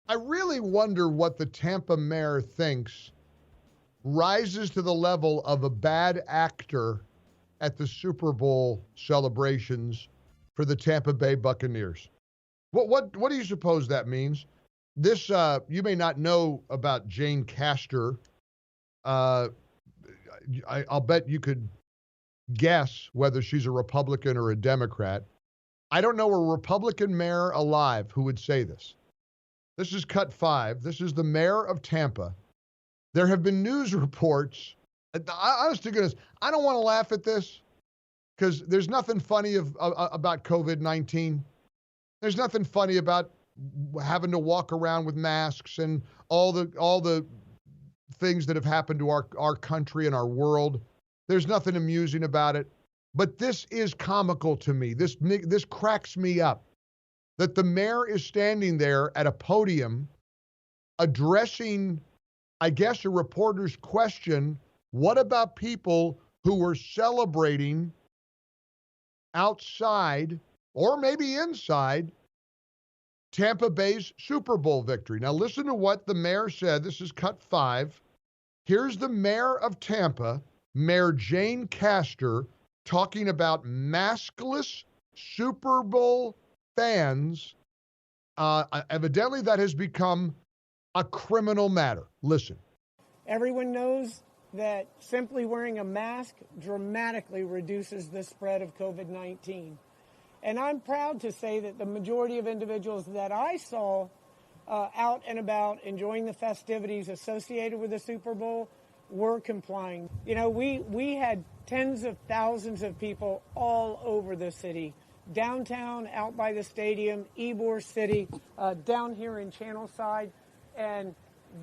I really wonder what the Tampa mayor thinks rises to the level of a bad actor at the Super Bowl celebrations for the Tampa Bay Buccaneers. What do you suppose that means? This you may not know about Jane Castor. Uh, I'll bet you could guess whether she's a Republican or a Democrat. I don't know a Republican mayor alive who would say this. This is cut 5. This is the mayor of Tampa. There have been news reports. Honest to goodness, I don't want to laugh at this because there's nothing funny about COVID-19. There's nothing funny about having to walk around with masks and all the things that have happened to our country and our world. There's nothing amusing about it. But this is comical to me. This cracks me up that the mayor is standing there at a podium addressing, I guess, a reporter's question, what about people who were celebrating outside or maybe inside Tampa Bay's Super Bowl victory? Now listen to what the mayor said. This is cut 5. Here's the mayor of Tampa, Mayor Jane Castor, talking about maskless Super Bowl fans. Evidently that has become a criminal matter. Listen. Everyone knows that simply wearing a mask dramatically reduces the spread of COVID-19. And I'm proud to say that the majority of individuals that I saw out and about enjoying the festivities associated with the Super Bowl were complying. You know, we had tens of thousands of people all over the city, downtown, out by the stadium, Ybor City, down here in Channelside, and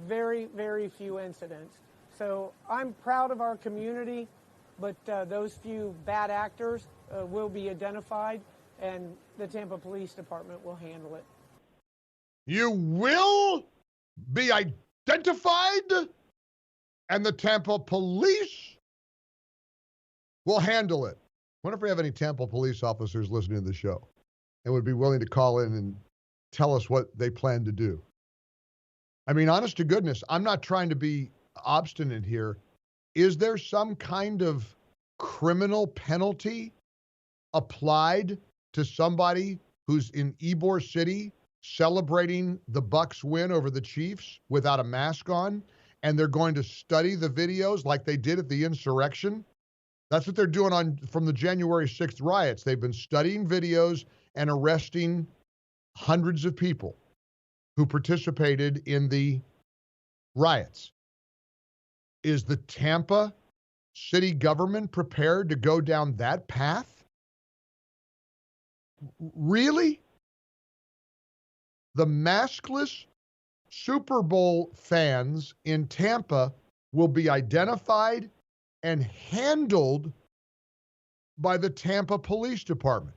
very, very few incidents. So I'm proud of our community, but those few bad actors will be identified, and the Tampa Police Department will handle it. You will be identified, and the Tampa Police will handle it. I wonder if we have any Tampa police officers listening to the show and would be willing to call in and tell us what they plan to do. I mean, honest to goodness, I'm not trying to be obstinate here. Is there some kind of criminal penalty applied to somebody who's in Ybor City celebrating the Bucs win over the Chiefs without a mask on, and they're going to study the videos like they did at the insurrection? That's what they're doing from the January 6th riots. They've been studying videos and arresting hundreds of people who participated in the riots. Is the Tampa city government prepared to go down that path? Really? The maskless Super Bowl fans in Tampa will be identified and handled by the Tampa Police Department.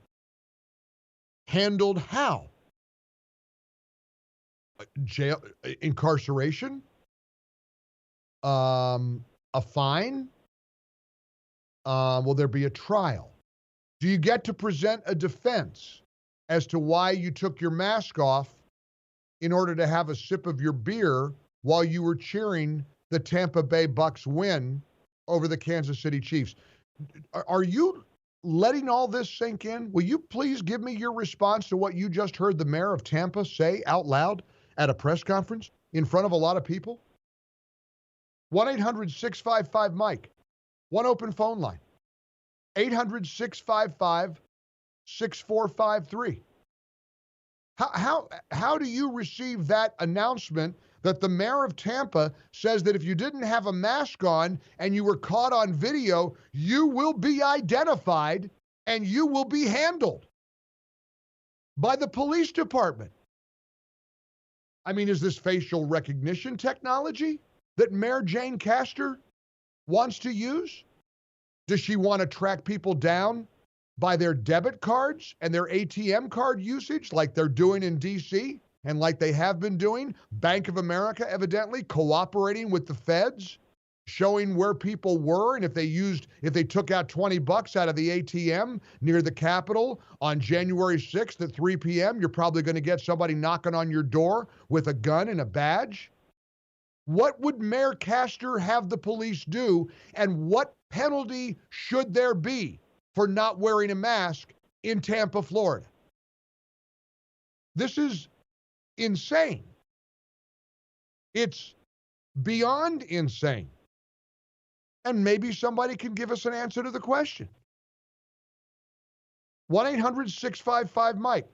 Handled how? Jail, incarceration? A fine? Will there be a trial? Do you get to present a defense as to why you took your mask off in order to have a sip of your beer while you were cheering the Tampa Bay Bucs win over the Kansas City Chiefs? Are you letting all this sink in? Will you please give me your response to what you just heard the mayor of Tampa say out loud at a press conference in front of a lot of people? 1-800-655-MIKE. One open phone line. 800-655-6453. How do you receive that announcement that the mayor of Tampa says that if you didn't have a mask on and you were caught on video, you will be identified and you will be handled by the police department? I mean, is this facial recognition technology that Mayor Jane Castor wants to use? Does she want to track people down by their debit cards and their ATM card usage like they're doing in D.C. and like they have been doing? Bank of America evidently cooperating with the feds. showing where people were, and if they took out $20 out of the ATM near the Capitol on January 6th at 3 p.m., you're probably going to get somebody knocking on your door with a gun and a badge? What would Mayor Castor have the police do, and what penalty should there be for not wearing a mask in Tampa, Florida? This is insane. It's beyond insane. And maybe somebody can give us an answer to the question. 1-800-655-MIKE.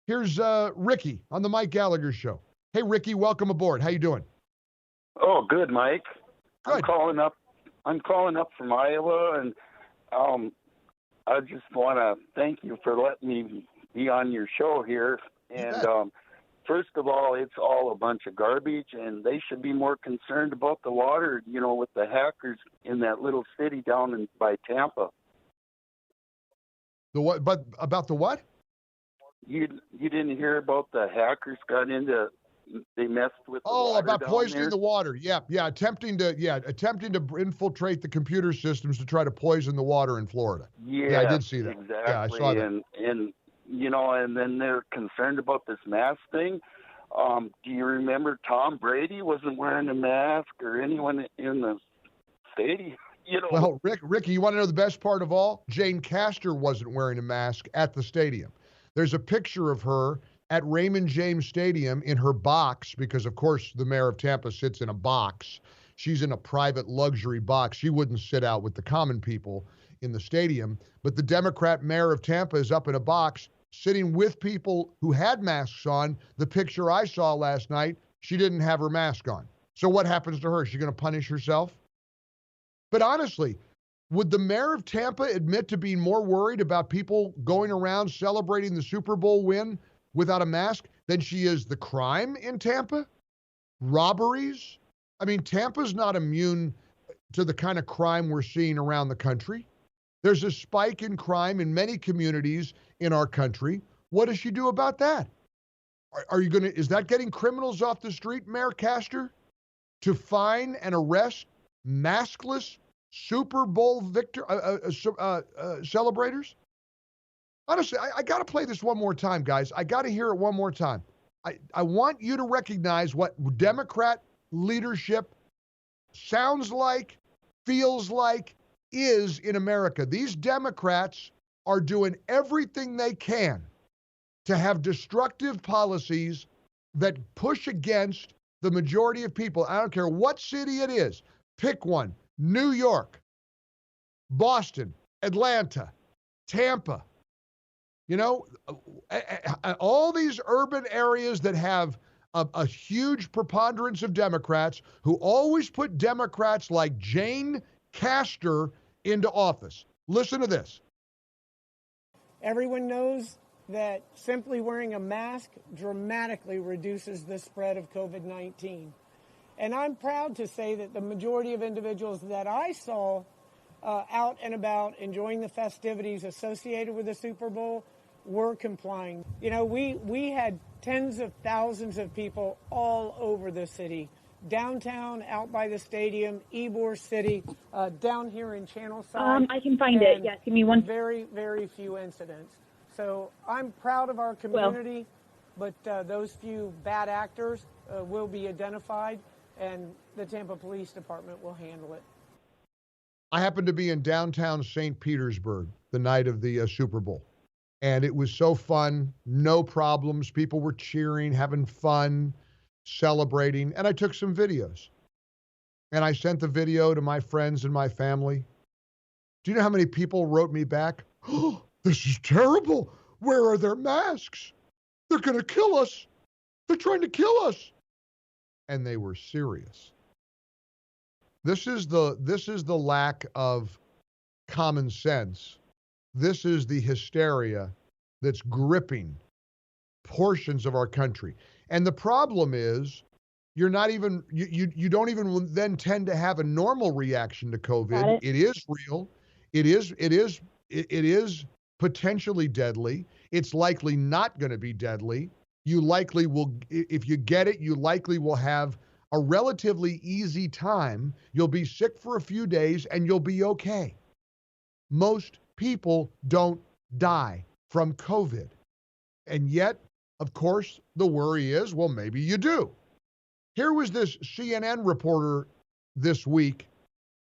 Here's Ricky on the Mike Gallagher Show. Hey, Ricky, welcome aboard. How you doing? Oh, good, Mike. Good. I'm calling up from Iowa, and I just want to thank you for letting me be on your show here. And first of all, it's all a bunch of garbage, and they should be more concerned about the water, with the hackers in that little city down by Tampa. The what? But about the what? You didn't hear about the hackers they messed with the water about down poisoning there? the water. Yeah, attempting to infiltrate the computer systems to try to poison the water in Florida. Yeah, I did see that. Exactly. Yeah, I saw that. And then they're concerned about this mask thing. Do you remember Tom Brady wasn't wearing a mask, or anyone in the stadium? Well, Ricky, you want to know the best part of all? Jane Castor wasn't wearing a mask at the stadium. There's a picture of her at Raymond James Stadium in her box, because of course the mayor of Tampa sits in a box. She's in a private luxury box. She wouldn't sit out with the common people in the stadium. But the Democrat mayor of Tampa is up in a box sitting with people who had masks on. The picture I saw last night, she didn't have her mask on. So what happens to her? Is she going to punish herself? But honestly, would the mayor of Tampa admit to being more worried about people going around celebrating the Super Bowl win without a mask than she is the crime in Tampa? Robberies? I mean, Tampa's not immune to the kind of crime we're seeing around the country. There's a spike in crime in many communities in our country. What does she do about that? Is that getting criminals off the street, Mayor Castor? To fine and arrest maskless Super Bowl celebrators? Honestly, I got to play this one more time, guys. I got to hear it one more time. I want you to recognize what Democrat leadership sounds like, feels like, is in America. These Democrats are doing everything they can to have destructive policies that push against the majority of people. I don't care what city it is. Pick one. New York, Boston, Atlanta, Tampa. All these urban areas that have a huge preponderance of Democrats who always put Democrats like Jane Castor into office. Listen to this. Everyone knows that simply wearing a mask dramatically reduces the spread of COVID-19. And I'm proud to say that the majority of individuals that I saw out and about enjoying the festivities associated with the Super Bowl were complying. We had tens of thousands of people all over the city, downtown, out by the stadium, Ybor City, down here in Channelside. I can find it. Yes, give me one. Very, very few incidents. So I'm proud of our community, but those few bad actors will be identified, and the Tampa Police Department will handle it. I happened to be in downtown St. Petersburg the night of the Super Bowl, and it was so fun. No problems. People were cheering, having fun, celebrating, and I took some videos. And I sent the video to my friends and my family. Do you know how many people wrote me back? Oh, this is terrible. Where are their masks? They're going to kill us. They're trying to kill us. And they were serious. This is the lack of common sense. This is the hysteria that's gripping portions of our country. And the problem is you don't even then tend to have a normal reaction to COVID. It is real. It is potentially deadly. It's likely not going to be deadly. You likely will, if you get it, you likely will have a relatively easy time. You'll be sick for a few days and you'll be okay. Most people don't die from COVID. And yet, of course, the worry is, well, maybe you do. Here was this CNN reporter this week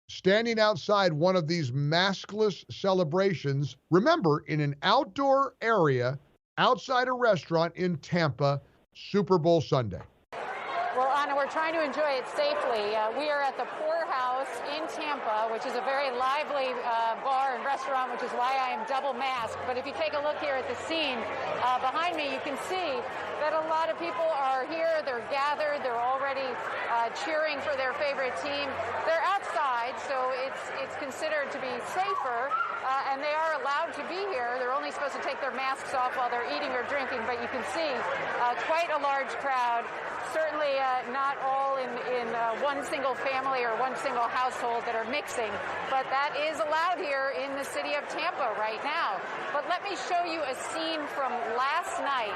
standing outside one of these maskless celebrations. Remember, in an outdoor area outside a restaurant in Tampa, Super Bowl Sunday. Well, Anna, we're trying to enjoy it safely. We are at the Poorhouse in Tampa, which is a very lively bar and restaurant, which is why I am double masked. But if you take a look here at the scene behind me, you can see that a lot of people are here. They're gathered. They're already cheering for their favorite team. They're outside, so it's considered to be safer. And they are allowed to be here. They're only supposed to take their masks off while they're eating or drinking, but you can see quite a large crowd. Certainly not all in one single family or one single household that are mixing, but that is allowed here in the city of Tampa right now. But let me show you a scene from last night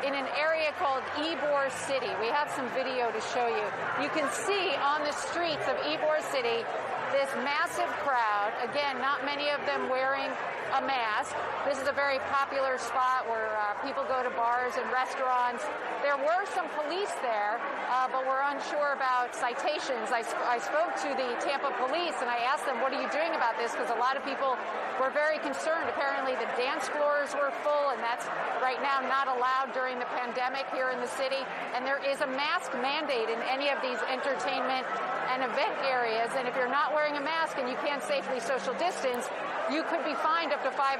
in an area called Ybor City. We have some video to show you. You can see on the streets of Ybor City this massive crowd. Again, not many of them wearing a mask. This is a very popular spot where people go to bars and restaurants. There were some police there, but we're unsure about citations. I spoke to the Tampa Police and I asked them, what are you doing about this? Because a lot of people were very concerned. Apparently the dance floors were full, and that's right now not allowed during the pandemic here in the city. And there is a mask mandate in any of these entertainment and event areas. And if you're not wearing a mask and you can't safely social distance, you could be fined up to $500,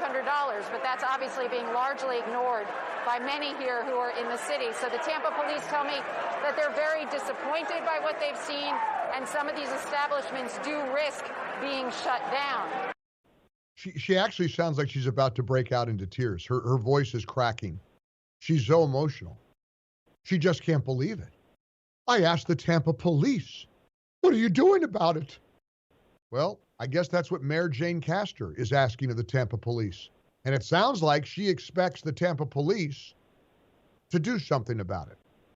but that's obviously being largely ignored by many here who are in the city. So the Tampa police tell me that they're very disappointed by what they've seen, and some of these establishments do risk being shut down. She actually sounds like she's about to break out into tears. Her voice is cracking. She's so emotional. She just can't believe it. I asked the Tampa police, what are you doing about it? Well, I guess that's what Mayor Jane Castor is asking of the Tampa police. And it sounds like she expects the Tampa police to do something about it.